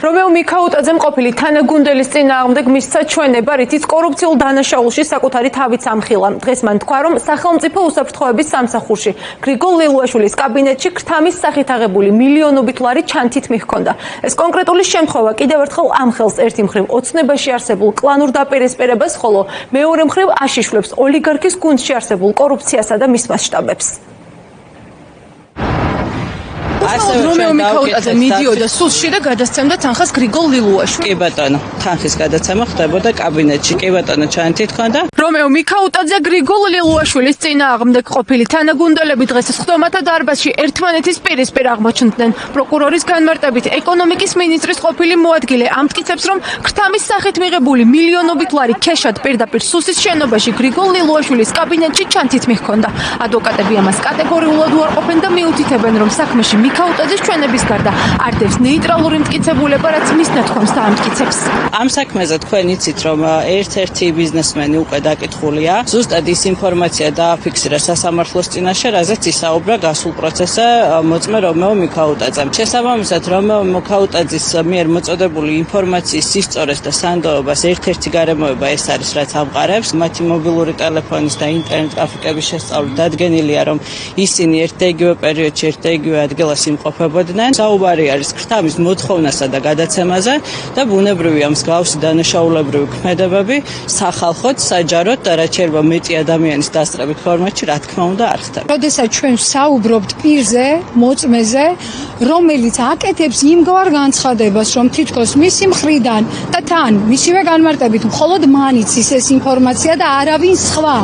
რომეო მიქაუტაძემ ყოფილი თანაგუნდელის წინააღმდეგ მისცა ჩვენება, რითიც კორუფციულ დანაშაულში საკუთარი თავიც ამხილა. დღეს მან თქვა, რომ სახელმწიფო უსაფრთხოების სამსახურში გრიგოლ ლილუაშვილის კაბინეტში ქრთამის სახით აღებული მილიონობით ლარი ჩანთით მიჰქონდა. ეს კონკრეტული შემთხვევა კიდევ ერთხელ ამხელს ერთი მხრივ ოცნებაში არსებულ კლანურ დაპირისპირებას, ხოლო მეორე მხრივ აშიშვლებს ოლიგარქის გუნდში არსებულ კორუფციასა და მის მასშტაბებს. რომეო მიქაუტაძე მიდიოდა სუსში და გადასცემდა თანხას გრიგოლ ლილუაშვილს. კი ბატონო, თანხის გადაცემა ხდებოდა კაბინეტში. კი ბატონო, ჩანთით ჰქონდა. რომეო მიქაუტაძე გრიგოლ ლილუაშვილის წინააღმდეგ ყოფილი თანაგუნდელები დღეს სხდომათა დარბაზში ერთმანეთის პირისპირ აღმოჩნდნენ. პროკურორის განმარტებით, ეკონომიკის მინისტრის ყოფილი მოადგილე ამტკიცებს, რომ ქრთამის სახით მიღებული მილიონობით ლარი ქეშად პირდაპირ სუსის შენობაში გრიგოლ ლილუაშვილის კაბინეტში ჩანთით მიჰქონდა. ადვოკატები ამას კატეგორიულად უარყოფენ და მიუთითებენ, რომ საქმეში მიქაუტაძის ჩვენების გარდა არდევს ნეიტრალური მტკიცებულება, რაც მის ნათქვამს დაამტკიცებს. ამ საქმეზე თქვენ იცით, რომ ერთ-ერთი ბიზნესმენი უკვე დაკითხულია. ზუსტად ის ინფორმაცია დააფიქსირა სასამართლოს წინაშე, რაზეც ისაუბრა გასულ პროცესზე მოწმე რომეო მიქაუტაძემ. შესაბამისად, რომეო მიქაუტაძის მიერ მოწოდებული ინფორმაციის სისწორეს და სანდოობას ერთ-ერთი გარემოება ეს არის, რაც ამყარებს. მათი მობილური ტელეფონის და ინტერნეტ ტრაფიკების შესწავლით დადგენილია, რომ ისინი ერთ და იგივე პერიოდში ერთ და იგივე ადგილას იმყოფებოდნენ. საუბარი არის ქრთამის მოთხოვნასა და გადაცემაზე და ბუნებრივია მსგავსი დანაშაულებრივი ქმედებები სახალხოდ, საჯაროდ და რაც შეიძლება მეტი ადამიანის დასწრებით ფორმატში, რა თქმა უნდა, არ ხდება. როდესაც ჩვენ საუბრობთ პირზე, მოწმეზე, რომელიც აკეთებს იმგვარ განცხადებას, რომ თითქოს მისი მხრიდან და თან მისივე განმარტებით მხოლოდ მან იცის ეს ინფორმაცია და არავინ სხვა,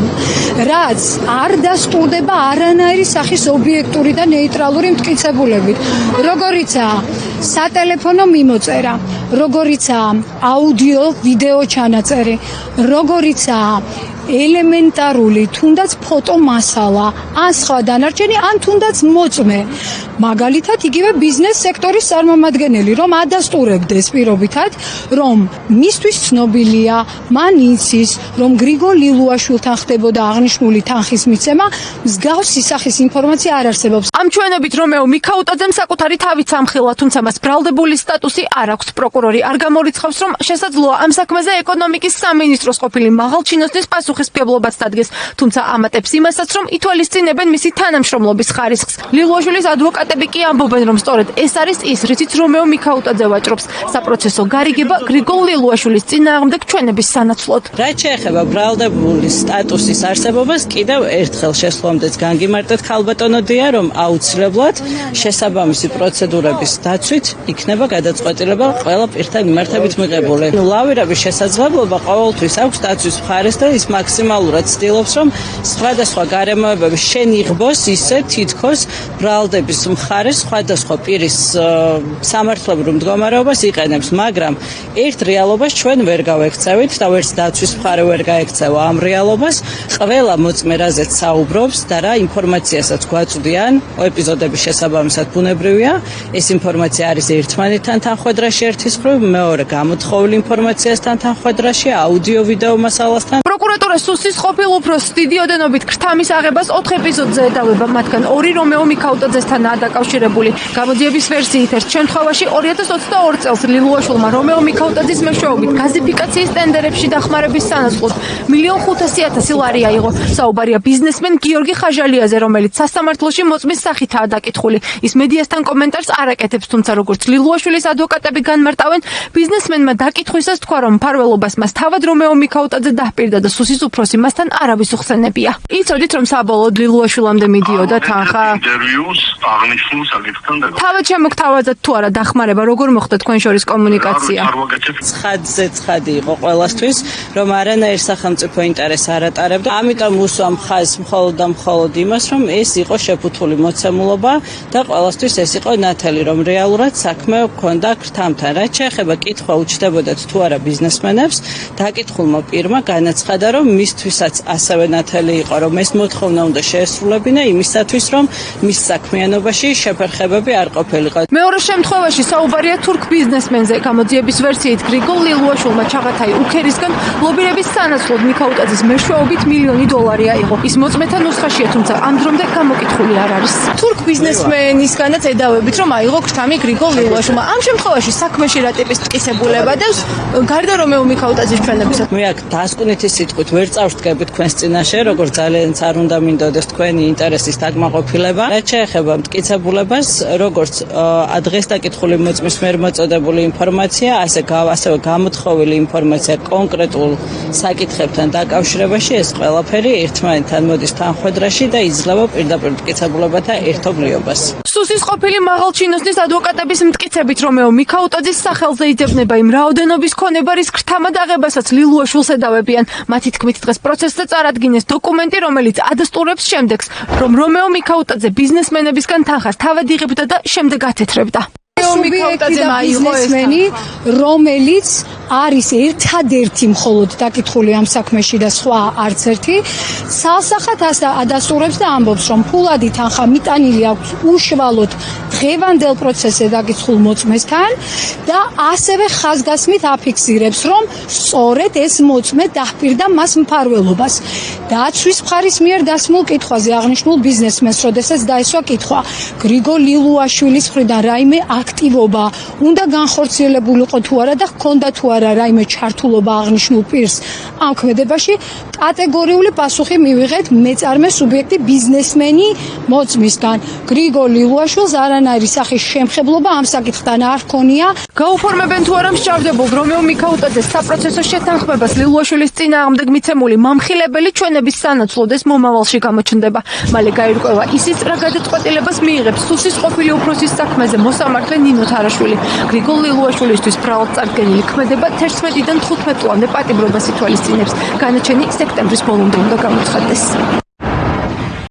რაც არ დასტურდება არანაირი სახის ობიექტური და ნეიტრალური მტკიცებულებით, როგორიცაა სატელეფონო მიმოწერა, როგორიცაა აუდიო ვიდეო ჩანაწერი, როგორიცაა ელემენტარული თუნდაც ფოტო მასალა, ან სხვა დანარჩენი, ან თუნდაც მოწმე. მაგალითად, იგივე ბიზნეს სექტორის წარმომადგენელი, რომ ადასტურებდეს პირობითად, რომ მისთვის ცნობილია, მან იცის, რომ გრიგოლ ლილუაშვილთან ხდებოდა აღნიშნული თანხის მიცემა, მსგავსი სახის ინფორმაცია არ არსებობს. ამ ჩვენებით რომეო მიქაუტაძემ საკუთარი თავიც ამხილა, თუმცა მას ბრალდებული სტატუსი არ აქვს. პროკურორი არ გამორიცხავს, რომ შესაძლოა ამ საქმეზე ეკონომიკის სამინისტროს ყოფილი მაღალჩინოსნის პასუხისმგებლობაც დადგეს, თუმცა ამატებს იმასაც, რომ ითვალისწინებენ მისი თანამშრომლობის ხარისხს. ლილუაშვილის ადვოკატები კი ამბობენ, რომ სწორედ ეს არის ის, რითიც რომეო მიქაუტაძე ვაჭრობს საპროცესო გარიგება გრიგოლ ლილუაშვილის წინააღმდეგ ჩვენების სანაცვლოდ. რაც შეეხება ბრალდებული სტატუსის არსებობას, კიდევ ერთხელ შესვლამდეც განგიმარტეთ ქალბატონოდია, რომ აუცილებლად შესაბამისი პროცედურების დაცვით იქნება გადაწყვეტილება ყველა პირთა მიმართებით მიღებული. ლავირების შესაძლებლობა ყოველთვის აქვს დაცვის მხარეს და ის მაქსიმალურად ცდილობს, რომ სხვადასხვა გარემოებები შენიღბოს ისე თითქოს ბრალდების მხარეს სხვადასხვა პირის სამართლებრივ მდგომარეობას იყენებს, მაგრამ ერთ რეალობას ჩვენ ვერ გავექცევით და ვერც დაცვის მხარე ვერ გაექცევა ამ რეალობას. ყველა მოწმე რაზეც საუბრობს და რა ინფორმაციასაც გვაწვდიან, ეპიზოდების შესაბამისად ბუნებრივია, ეს ინფორმაცია არის ერთმანეთთან თანხვედრაში ერთის მხრივ, მეორე გამოთხოვილი ინფორმაციასთან თანხვედრაში, აუდიო ვიდეო მასალასთან. პროკურატურა სუსის ყოფილ უფროსს დიდი ოდენობით ქრთამის აღებას 4 ეპიზოდზე ედავება, მათგან 2 რომეო მიქაუტაძესთანაა დაკავშირებული. გამოძიების ვერსიით ერთ შემთხვევაში 2022 წელს ლილუაშვილმა რომეო მიქაუტაძის მეშვეობით გაზიფიკაციის ტენდერებში დახმარების სანაცვლოდ 1,500,000 ლარი აიღო. საუბარია ბიზნესმენ გიორგი ხაჟალიაზე, რომელიც სასამართლოში მოწმის სახითაა დაკითხული. ის მედიასთან კომენტარს არ აკეთებს, თუმცა როგორც ლილუაშვილის ადვოკატები განმარტავენ, ბიზნესმენმა დაკითხვისას თქვა, რომ მფარველობას მას თავად რომეო მიქაუტაძე დაჰპირდა და სუსის უფროსი მასთან არავის უხსენებია. იცოდით, რომ საბოლოოდ ლილუაშვილამდე მიდიოდა თანხა? ინტერვიუს აღნიშნულ საკითხთან და თავად შემოგთავაზეთ თუ არა დახმარება, როგორ მოხდა თქვენ შორის კომუნიკაცია? ცხადზე ცხადი იყო ყველასთვის, რომ არანაირ სახელმწიფო ინტერესს არ ატარებდა. ამიტომ უსვამ ხაზს მხოლოდ და მხოლოდ იმას, რომ ეს იყო შეფუთული მოცემულობა და ყველასთვის ეს იყო ნათელი, რომ რეალურად საქმე ჰქონდა ქრთამთან. რაც შეეხება კითხვა უჩნდებოდათ თუ არა ბიზნესმენებს, დაკითხულმა პირმა განაცხადა, რომ მისთვისაც ასევე ნათელი იყო, რომ ეს მოთხოვნა უნდა შეესრულებინა იმისათვის, რომ მის საქმიანობაში შეფერხებები არ ყოფილიყო. მეორე შემთხვევაში საუბარია თურქ ბიზნესმენზე. გამოძიების ვერსიით გრიგოლ ლილუაშვილმა ჩაღათაი უქერისგან ლობირების სანაცვლოდ მიქაუტაძის მეშვეობით $1,000,000 აიღო. ის მოწმეთა ნუსხაშია, თუმცა ამ დრომდე გამოკითხული არ არის. თურქ ბიზნესმენისგანაც ედავებით, რომ აიღო ქრთამი გრიგოლ ლილუაშვილმა. ამ შემთხვევაში საქმეში რა ტიპის მტკიცებულება და გარდა რომეო მიქაუტაძის ჩვენებისა. მე აქ დასკვნითი სიტყვით ვერ წავსდგები თქვენს წინაშე, როგორც ძალიან არ უნდა მინდოდეს თქვენი ინტერესის დაკმაყოფილება. რაც შეეხება მტკიცებულებას, როგორც დღეს დაკითხული მოწმის მიერ მოწოდებული ინფორმაცია, ასევე გამოთხოვილი ინფორმაცია კონკრეტულ საკითხებთან დაკავშირებაში, ეს ყველაფერი ერთმანეთთან მოდის თანხვედრაში და იძლევა პირდაპირ მტკიცებულებათა ერთობლიობას. სუსის ყოფილი მაღალჩინოსნის ადვოკატების მტკიცებით, რომეო მიქაუტაძის სახელზე იძებნება იმ რაოდენობის ქონება, რის ქრთამად აღებასაც ლილუაშვილს ედავებიან. მათი თქმით, დღეს პროცესზე წარადგინეს დოკუმენტი, რომელიც ადასტურებს შემდეგს, რომ რომეო მიქაუტაძე ბიზნესმენებისგან თანხას თავად იღებდა და შემდეგ ათეთრებდა. სუბიექტი და ბიზნესმენი, რომელიც არის ერთადერთი მხოლოდ დაკითხული ამ საქმეში და სხვა არც ერთი, სალსახად ადასტურებს და ამბობს, რომ ფულადი თანხა მიტანილი აქვს უშუალოდ დღევანდელ პროცესზე დაკითხულ მოწმესთან და ასევე ხაზგასმით აფიქსირებს, რომ სწორედ ეს მოწმე დაჰპირდა მას მფარველობას. დაცვის მხარის მიერ დასმულ კითხვაზე აღნიშნულ ბიზნესმენს, როდესაც დაესვა კითხვა, გრიგოლ ლილუაშვილის მხრიდან რაიმე აქტივობა უნდა განხორციელებულიყო თუ არა და ჰქონდა თუ არა რაიმე ჩართულობა აღნიშნულ პირს ამ ქმედებაში, კატეგორიული პასუხი მივიღეთ მეწარმე სუბიექტი ბიზნესმენი მოწმისგან. გრიგოლ ლილუაშვილს არანაირი სახის შემხებლობა ამ საკითხთან არ ჰქონია. გაუფორმებენ თუ არა მსჯავრდებულ რომეო მიქაუტაძეს საპროცესო შეთანხმებას ლილუაშვილის წინააღმდეგ მიცემული მამხილებელი ჩვენების სანაცვლოდ ეს მომავალში გამოჩნდება. მალე გაირკვევა ისიც რა გადაწყვეტილებას მიიღებს სუსის ყოფილი უფროსის საქმეზე მოსამართლე ნინო თარაშვილი. გრიგოლ ლილუაშვილისთვის ბრალად წარდგენილი ქმედება 11-დან 15 წლამდე პატიმრობას ითვალისწინებს. განაჩენი სექტემბრის ბოლომდე უნდა გამოცხადდეს.